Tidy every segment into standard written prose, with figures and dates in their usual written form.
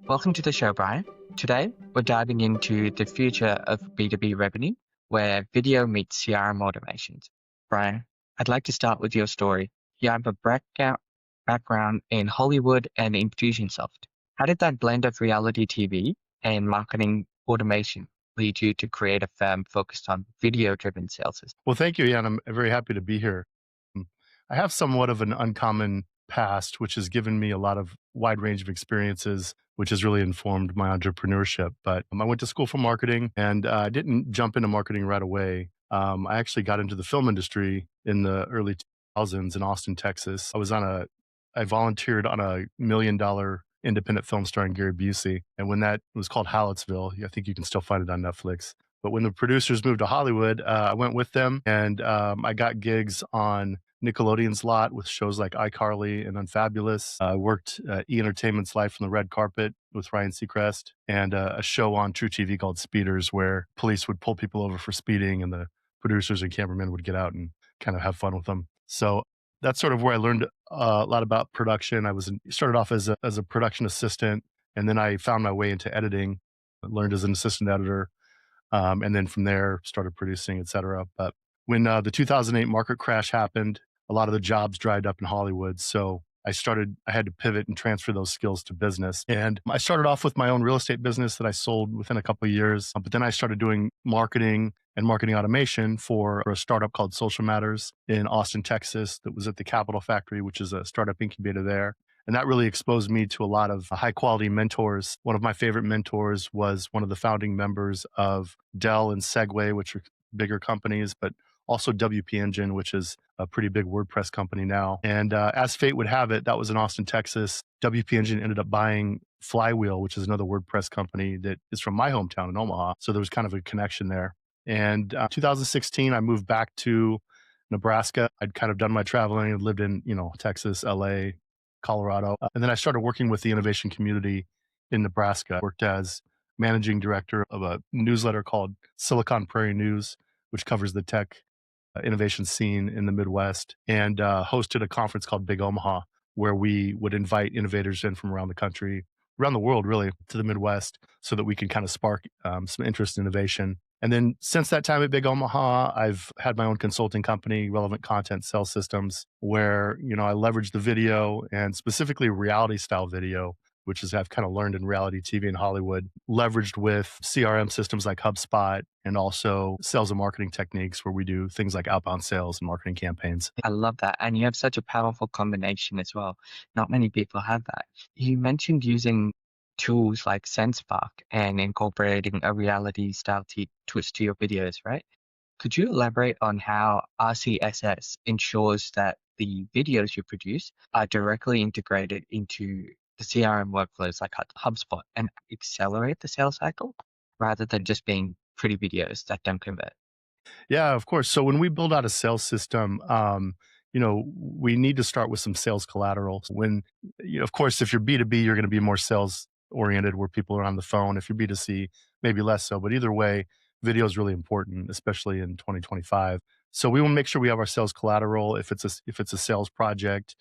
Welcome to the show, Brian. Today, we're diving into the future of B2B revenue, where video meets CRM automations. Brian, I'd like to start with your story. You have a background in Hollywood and Infusionsoft. How did that blend of reality TV and marketing automation lead you to create a firm focused on video-driven sales? Well, thank you, Ian. I'm very happy to be here. Mm, I have somewhat of an uncommon past, which has given me a lot of wide range of experiences, which has really informed my entrepreneurship. But I went to school for marketing and I didn't jump into marketing right away. I actually got into the film industry in the early 2000s in Austin, Texas. I volunteered on $1 million independent film starring Gary Busey. And when that was called Hallettsville, I think you can still find it on Netflix. But when the producers moved to Hollywood, I went with them and I got gigs on Nickelodeon's lot with shows like iCarly and Unfabulous. I worked at E! Entertainment's Live from the Red Carpet with Ryan Seacrest and a show on True TV called Speeders where police would pull people over for speeding and the producers and cameramen would get out and kind of have fun with them. So that's sort of where I learned a lot about production. Started off as a production assistant and then I found my way into editing. I learned as an assistant editor and then from there started producing, et cetera. But when the 2008 market crash happened, a lot of the jobs dried up in Hollywood. So I had to pivot and transfer those skills to business. And I started off with my own real estate business that I sold within a couple of years. But then I started doing marketing and marketing automation for a startup called Social Matters in Austin, Texas, that was at the Capital Factory, which is a startup incubator there. And that really exposed me to a lot of high quality mentors. One of my favorite mentors was one of the founding members of Dell and Segway, which are bigger companies, but also WP Engine, which is a pretty big WordPress company now. And as fate would have it, that was in Austin, Texas. WP Engine ended up buying Flywheel, which is another WordPress company that is from my hometown in Omaha. So there was kind of a connection there. And 2016, I moved back to Nebraska. I'd kind of done my traveling. I'd lived in, Texas, LA, Colorado. And then I started working with the innovation community in Nebraska. I worked as managing director of a newsletter called Silicon Prairie News, which covers the tech innovation scene in the Midwest, and hosted a conference called Big Omaha, where we would invite innovators in from around the country, around the world, really, to the Midwest so that we can kind of spark some interest in innovation. And then since that time at Big Omaha, I've had my own consulting company, Relevant Content Sales Systems, where, I leverage the video and specifically reality style video, which is I've kind of learned in reality TV in Hollywood, leveraged with CRM systems like HubSpot and also sales and marketing techniques where we do things like outbound sales and marketing campaigns. I love that. And you have such a powerful combination as well. Not many people have that. You mentioned using tools like SenseSpark and incorporating a reality style twist to your videos, right? Could you elaborate on how RCSS ensures that the videos you produce are directly integrated into the CRM workflows like HubSpot and accelerate the sales cycle rather than just being pretty videos that don't convert? Yeah, of course. So when we build out a sales system, we need to start with some sales collateral. Of course, if you're B2B, you're going to be more sales oriented where people are on the phone. If you're B2C, maybe less so. But either way, video is really important, especially in 2025. So we want to make sure we have our sales collateral. If it's a sales project,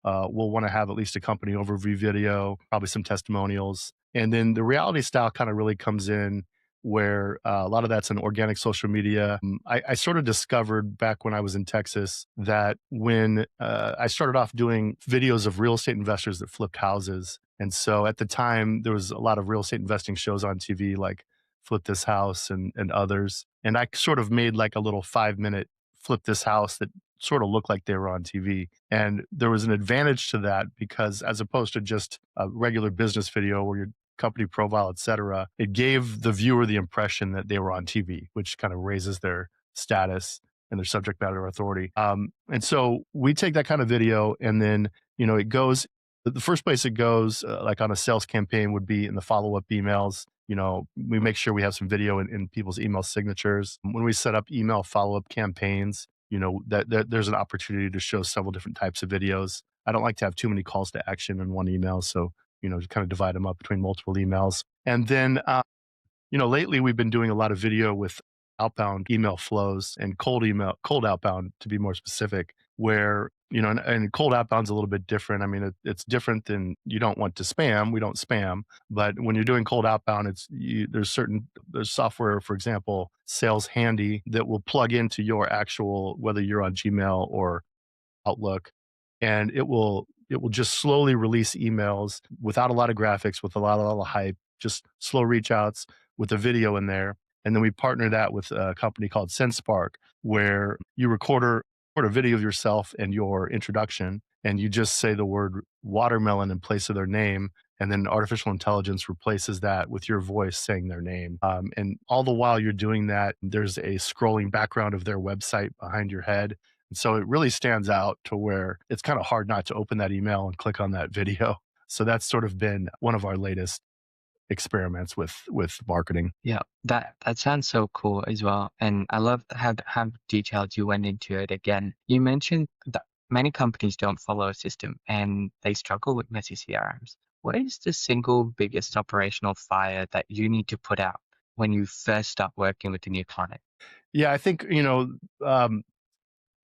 we'll want to have at least a company overview video, probably some testimonials. And then the reality style kind of really comes in where a lot of that's in organic social media. I sort of discovered back when I was in Texas that when I started off doing videos of real estate investors that flipped houses. And so at the time, there was a lot of real estate investing shows on TV like Flip This House and others. And I sort of made like a little 5-minute Flip This House that sort of looked like they were on TV. And there was an advantage to that because as opposed to just a regular business video where your company profile, et cetera, it gave the viewer the impression that they were on TV, which kind of raises their status and their subject matter authority. And so we take that kind of video and then, it goes, the first place it goes, like on a sales campaign would be in the follow-up emails. We make sure we have some video in people's email signatures. When we set up email follow-up campaigns, that there's an opportunity to show several different types of videos. I don't like to have too many calls to action in one email. So, to kind of divide them up between multiple emails. And then, lately we've been doing a lot of video with outbound email flows and cold outbound to be more specific. where, and cold outbound's a little bit different. I mean, it's different than you don't want to spam. We don't spam, but when you're doing cold outbound, there's software, for example, Sales Handy that will plug into your actual, whether you're on Gmail or Outlook, and it will just slowly release emails without a lot of graphics, with a lot of hype, just slow reach outs with a video in there. And then we partner that with a company called SendSpark, where you record a video of yourself and your introduction, and you just say the word watermelon in place of their name, and then artificial intelligence replaces that with your voice saying their name. And all the while you're doing that, there's a scrolling background of their website behind your head, and so it really stands out to where it's kind of hard not to open that email and click on that video. So that's sort of been one of our latest experiments with marketing. Yeah, that sounds so cool as well. And I love how detailed you went into it again. You mentioned that many companies don't follow a system and they struggle with messy CRMs. What is the single biggest operational fire that you need to put out when you first start working with a new client? Yeah, I think, um,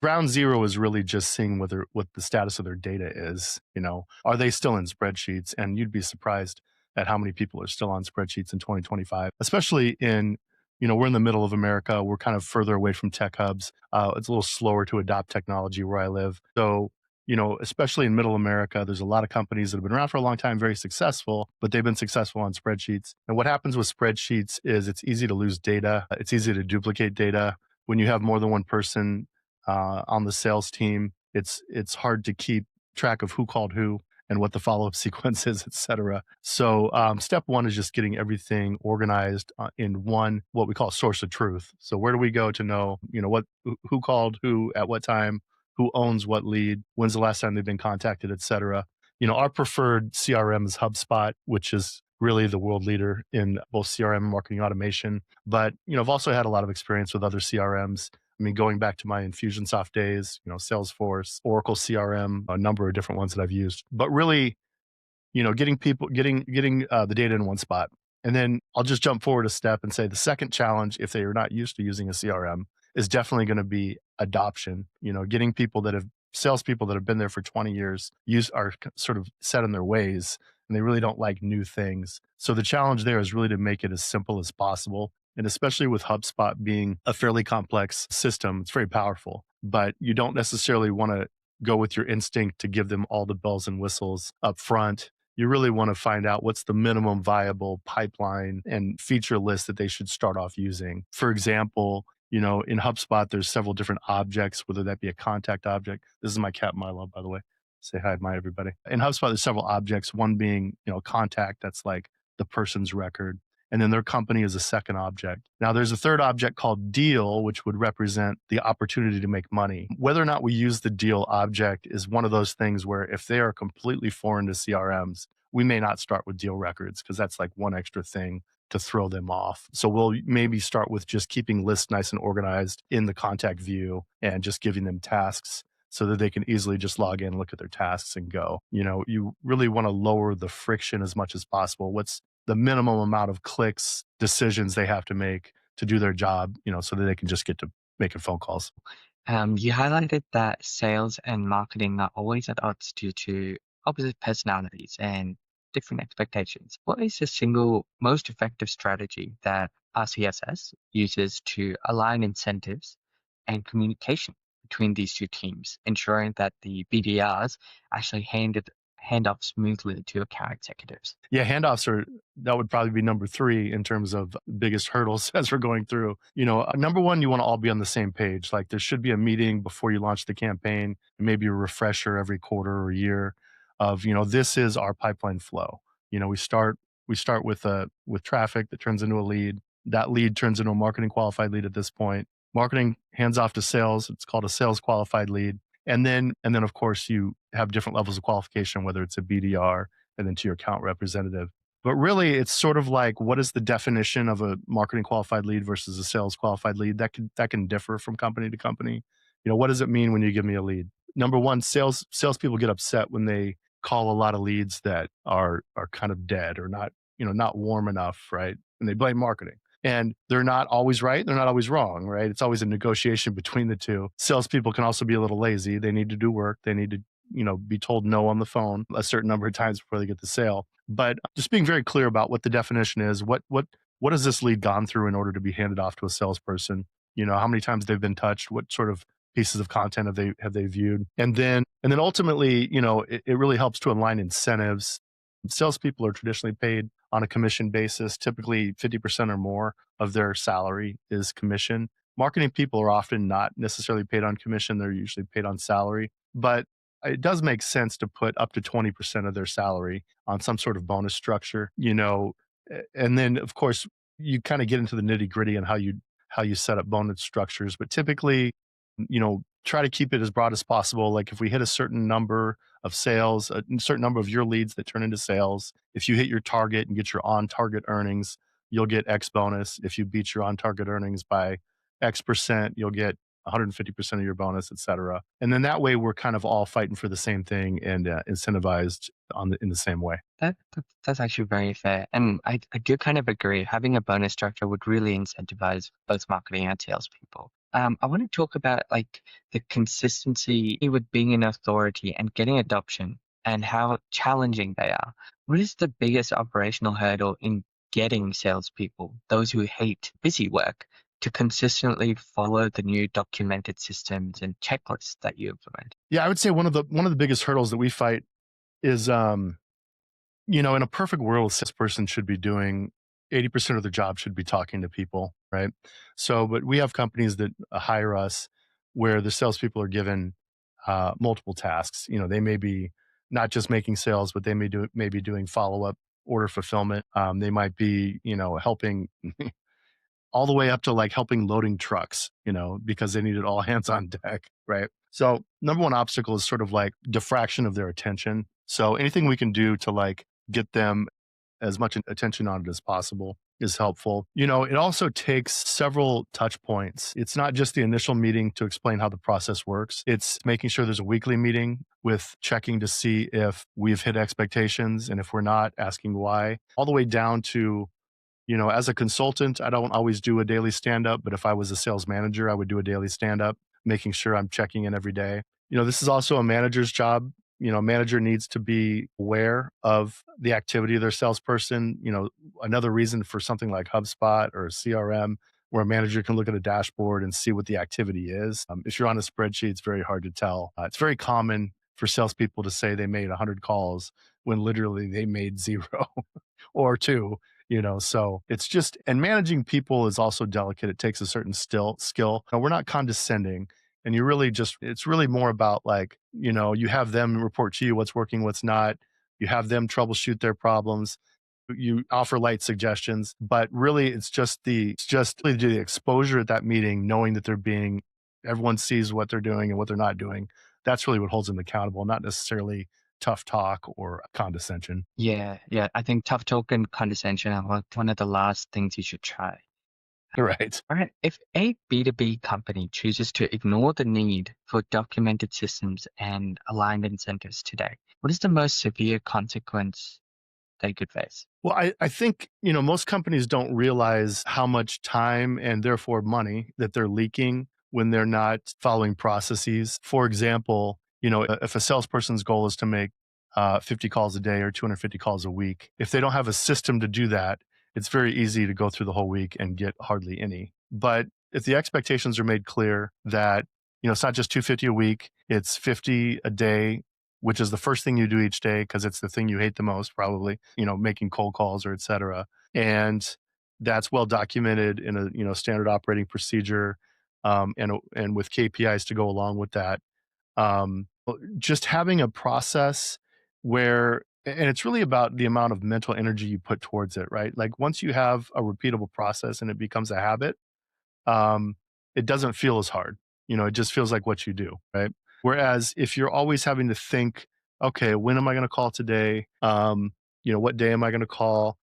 ground zero is really just seeing what the status of their data is. Are they still in spreadsheets? And you'd be surprised at how many people are still on spreadsheets in 2025, especially we're in the middle of America. We're kind of further away from tech hubs. It's a little slower to adopt technology where I live. So, especially in middle America, there's a lot of companies that have been around for a long time, very successful, but they've been successful on spreadsheets. And what happens with spreadsheets is it's easy to lose data. It's easy to duplicate data. When you have more than one person on the sales team, it's hard to keep track of who called who and what the follow-up sequence is, et cetera. So step one is just getting everything organized in one, what we call source of truth. So where do we go to know, who called who at what time, who owns what lead, when's the last time they've been contacted, et cetera. Our preferred CRM is HubSpot, which is really the world leader in both CRM and marketing automation. But, I've also had a lot of experience with other CRMs. I mean, going back to my Infusionsoft days, Salesforce, Oracle CRM, a number of different ones that I've used. But really, getting the data in one spot. And then I'll just jump forward a step and say the second challenge, if they are not used to using a CRM, is definitely going to be adoption. Getting salespeople that have been there for 20 years are sort of set in their ways, and they really don't like new things. So the challenge there is really to make it as simple as possible. And especially with HubSpot being a fairly complex system, it's very powerful, but you don't necessarily want to go with your instinct to give them all the bells and whistles up front. You really want to find out what's the minimum viable pipeline and feature list that they should start off using. For example, in HubSpot, there's several different objects, whether that be a contact object. This is my cat Milo, by the way. Say hi, my everybody. In HubSpot, there's several objects, one being, contact, that's like the person's record. And then their company is a second object. Now, there's a third object called deal, which would represent the opportunity to make money. Whether or not we use the deal object is one of those things where if they are completely foreign to CRMs, we may not start with deal records because that's like one extra thing to throw them off. So we'll maybe start with just keeping lists nice and organized in the contact view and just giving them tasks so that they can easily just log in, look at their tasks and go. You really want to lower the friction as much as possible. What's the minimum amount of clicks, decisions they have to make to do their job, so that they can just get to making phone calls. You highlighted that sales and marketing are always at odds due to opposite personalities and different expectations. What is the single most effective strategy that RCSS uses to align incentives and communication between these two teams, ensuring that the BDRs actually hand off smoothly to account executives? Yeah, that would probably be number 3 in terms of biggest hurdles as we're going through. Number 1, you want to all be on the same page. Like there should be a meeting before you launch the campaign, and maybe a refresher every quarter or year of, this is our pipeline flow. We start with traffic that turns into a lead. That lead turns into a marketing qualified lead at this point. Marketing hands off to sales. It's called a sales qualified lead. And then of course you have different levels of qualification, whether it's a BDR and then to your account representative. But really it's sort of like, what is the definition of a marketing qualified lead versus a sales qualified lead? That can differ from company to company. What does it mean when you give me a lead? Number one, salespeople get upset when they call a lot of leads that are kind of dead or not warm enough, right? And they blame marketing. And they're not always right. They're not always wrong, right? It's always a negotiation between the two. Salespeople can also be a little lazy. They need to do work. They need to, be told no on the phone a certain number of times before they get the sale. But just being very clear about what the definition is, what has this lead gone through in order to be handed off to a salesperson? How many times they've been touched, what sort of pieces of content have they viewed? And then ultimately, it really helps to align incentives. Salespeople are traditionally paid on a commission basis. Typically 50% or more of their salary is commission. Marketing people are often not necessarily paid on commission. They're usually paid on salary, but it does make sense to put up to 20% of their salary on some sort of bonus structure, and then of course you kind of get into the nitty gritty on how you set up bonus structures, but typically, try to keep it as broad as possible. Like if we hit a certain number of sales, a certain number of your leads that turn into sales, if you hit your target and get your on target earnings, you'll get X bonus. If you beat your on target earnings by X percent, you'll get 150% of your bonus, et cetera. And then that way we're kind of all fighting for the same thing and incentivized in the same way. That's actually very fair. And I do kind of agree. Having a bonus structure would really incentivize both marketing and salespeople. I want to talk about like the consistency with being an authority and getting adoption and how challenging they are. What is the biggest operational hurdle in getting salespeople, those who hate busy work, to consistently follow the new documented systems and checklists that you implement? Yeah, I would say one of the biggest hurdles that we fight is in a perfect world, a salesperson should be doing 80% of their job should be talking to people, right? So, but we have companies that hire us where the salespeople are given multiple tasks. They may be not just making sales, but they may be doing follow up order fulfillment. They might be, helping all the way up to like helping loading trucks, because they needed all hands on deck, right? So, number one obstacle is sort of like diffraction of their attention. So, anything we can do to like get them as much attention on it as possible is helpful. It also takes several touch points. It's not just the initial meeting to explain how the process works. It's making sure there's a weekly meeting with checking to see if we've hit expectations, and if we're not, asking why, all the way down to, as a consultant, I don't always do a daily stand up, but if I was a sales manager, I would do a daily stand up, making sure I'm checking in every day. This is also a manager's job. A manager needs to be aware of the activity of their salesperson. Another reason for something like HubSpot or CRM, where a manager can look at a dashboard and see what the activity is. If you're on a spreadsheet, it's very hard to tell. It's very common for salespeople to say they made 100 calls when literally they made zero or two. So it's just, and managing people is also delicate. It takes a certain skill. Now, we're not condescending, and you really just, it's really more about like, you have them report to you what's working, what's not. You have them troubleshoot their problems. You offer light suggestions, but really it's just really the exposure at that meeting, knowing that everyone sees what they're doing and what they're not doing. That's really what holds them accountable, not necessarily tough talk or condescension. Yeah, yeah. I think tough talk and condescension are one of the last things you should try. Right. All right. If a B2B company chooses to ignore the need for documented systems and aligned incentives today, what is the most severe consequence they could face? Well, I think, most companies don't realize how much time and therefore money that they're leaking when they're not following processes. For example, if a salesperson's goal is to make 50 calls a day or 250 calls a week, if they don't have a system to do that, it's very easy to go through the whole week and get hardly any. But if the expectations are made clear that, it's not just 250 a week, it's 50 a day, which is the first thing you do each day because it's the thing you hate the most, probably, making cold calls or et cetera. And that's well documented in a, standard operating procedure, and with KPIs to go along with that. Just having a process and it's really about the amount of mental energy you put towards it, right? Like once you have a repeatable process and it becomes a habit, um, it doesn't feel as hard. It just feels like what you do, right? Whereas if you're always having to think, okay, when am I going to call today? What day am I going to call?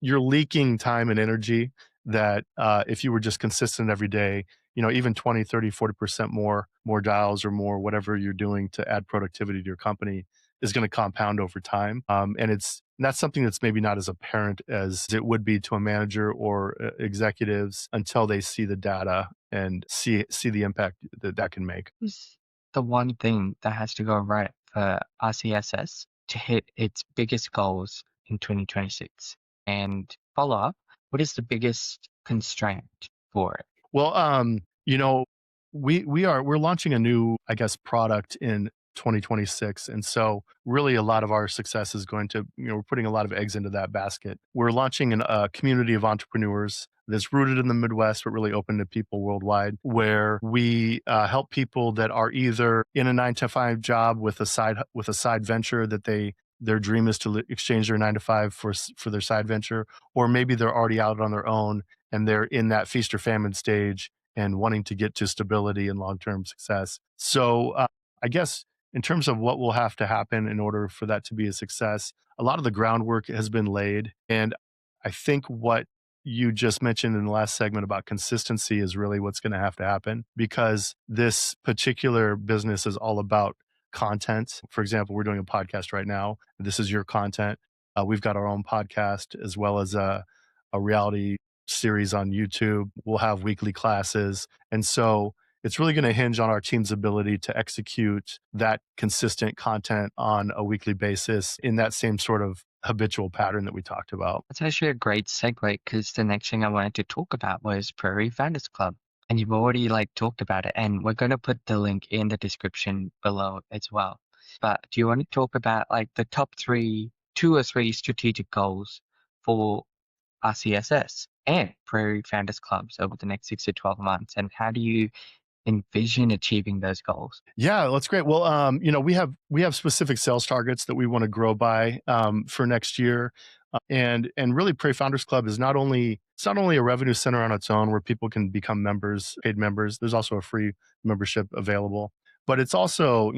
You're leaking time and energy that if you were just consistent every day, even 20, 30, 40% more dials or more, whatever you're doing to add productivity to your company is going to compound over time. And it's And that's something that's maybe not as apparent as it would be to a manager or executives until they see the data and see the impact that that can make. Is the one thing that has to go right for RCSS to hit its biggest goals in 2026? And follow up, what is the biggest constraint for it? Well, we're launching a new, I guess, product in 2026, and so really a lot of our success is going to, we're putting a lot of eggs into that basket. We're launching a community of entrepreneurs that's rooted in the Midwest, but really open to people worldwide, where we help people that are either in a 9 to 5 job with a side venture that their dream is to exchange their 9 to 5 for their side venture, or maybe they're already out on their own and they're in that feast or famine stage and wanting to get to stability and long-term success. So I guess in terms of what will have to happen in order for that to be a success, a lot of the groundwork has been laid. And I think what you just mentioned in the last segment about consistency is really what's going to have to happen, because this particular business is all about content. For example, we're doing a podcast right now. This is your content. We've got our own podcast as well as a reality series on YouTube. We'll have weekly classes. And so it's really going to hinge on our team's ability to execute that consistent content on a weekly basis in that same sort of habitual pattern that we talked about. That's actually a great segue because the next thing I wanted to talk about was Prairie Founders Club. And you've already talked about it, and we're going to put the link in the description below as well. But do you want to talk about the top two or three strategic goals for RCSS and Prairie Founders Clubs over the next 6 to 12 months? And how do you envision achieving those goals? Yeah, that's great. Well, we have specific sales targets that we want to grow by for next year, and really, Prairie Founders Club is not only a revenue center on its own where people can become members, paid members. There's also a free membership available, but it's also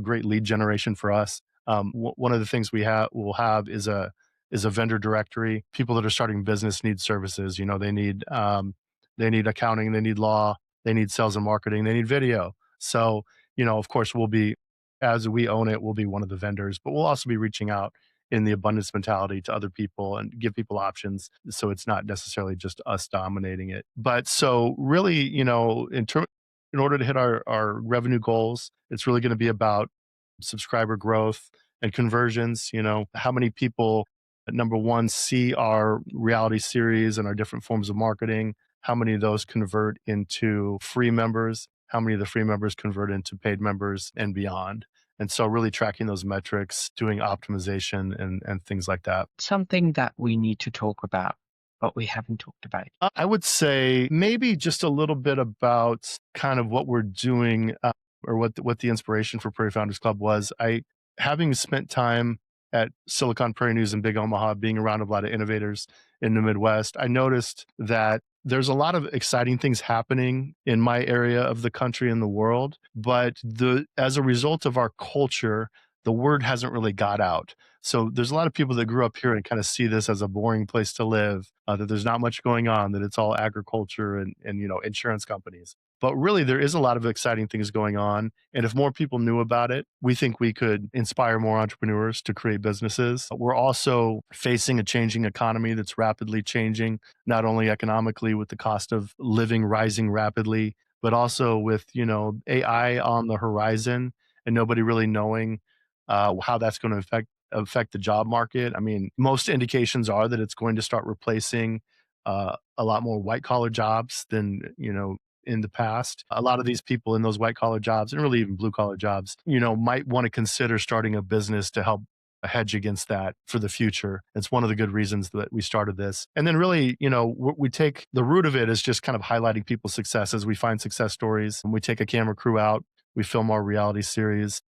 great lead generation for us. One of the things will have is a vendor directory. People that are starting business need services. They need accounting, they need law, they need sales and marketing, they need video. So, of course, as we own it, we'll be one of the vendors, but we'll also be reaching out in the abundance mentality to other people and give people options. So it's not necessarily just us dominating it. But so really, in order to hit our revenue goals, it's really going to be about subscriber growth and conversions. How many people, number one, see our reality series and our different forms of marketing, how many of those convert into free members, how many of the free members convert into paid members and beyond. And so really tracking those metrics, doing optimization and things like that. Something that we need to talk about, but we haven't talked about. I would say maybe just a little bit about kind of what we're doing, or what the inspiration for Prairie Founders Club was. Having spent time at Silicon Prairie News in Big Omaha, being around a lot of innovators in the Midwest, I noticed that there's a lot of exciting things happening in my area of the country and the world, but as a result of our culture, the word hasn't really got out. So there's a lot of people that grew up here and kind of see this as a boring place to live, that there's not much going on, that it's all agriculture and insurance companies. But really, there is a lot of exciting things going on. And if more people knew about it, we think we could inspire more entrepreneurs to create businesses. We're also facing a changing economy that's rapidly changing, not only economically with the cost of living rising rapidly, but also with, AI on the horizon and nobody really knowing how that's going to affect the job market. I mean, most indications are that it's going to start replacing a lot more white collar jobs than, in the past. A lot of these people in those white collar jobs and really even blue collar jobs, might want to consider starting a business to help hedge against that for the future. It's one of the good reasons that we started this. And then really, we take the root of it is just kind of highlighting people's successes. We find success stories and we take a camera crew out, we film our reality series.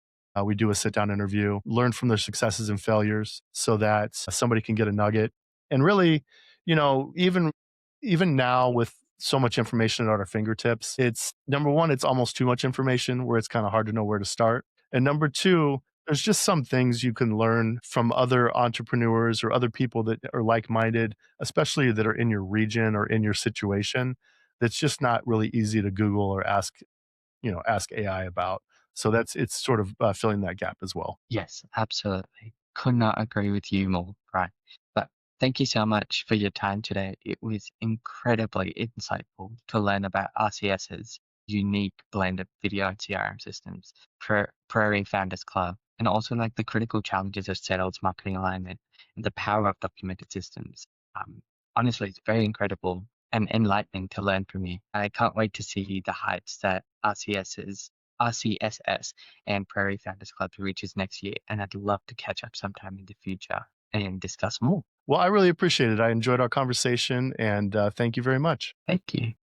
We do a sit down interview, learn from their successes and failures so that somebody can get a nugget. And really, even now with so much information at our fingertips, it's number one, it's almost too much information where it's kind of hard to know where to start. And number two, there's just some things you can learn from other entrepreneurs or other people that are like-minded, especially that are in your region or in your situation. That's just not really easy to Google or ask AI about. So it's sort of filling that gap as well. Yes, absolutely. Could not agree with you more, right? But thank you so much for your time today. It was incredibly insightful to learn about RCS's unique blend of video and CRM systems, Prairie Founders Club, and also like the critical challenges of sales, marketing alignment, and the power of documented systems. Um, Honestly, it's very incredible and enlightening to learn from you. I can't wait to see the heights that RCSS and Prairie Founders Club reaches next year, and I'd love to catch up sometime in the future and discuss more. Well, I really appreciate it. I enjoyed our conversation and thank you very much. Thank you.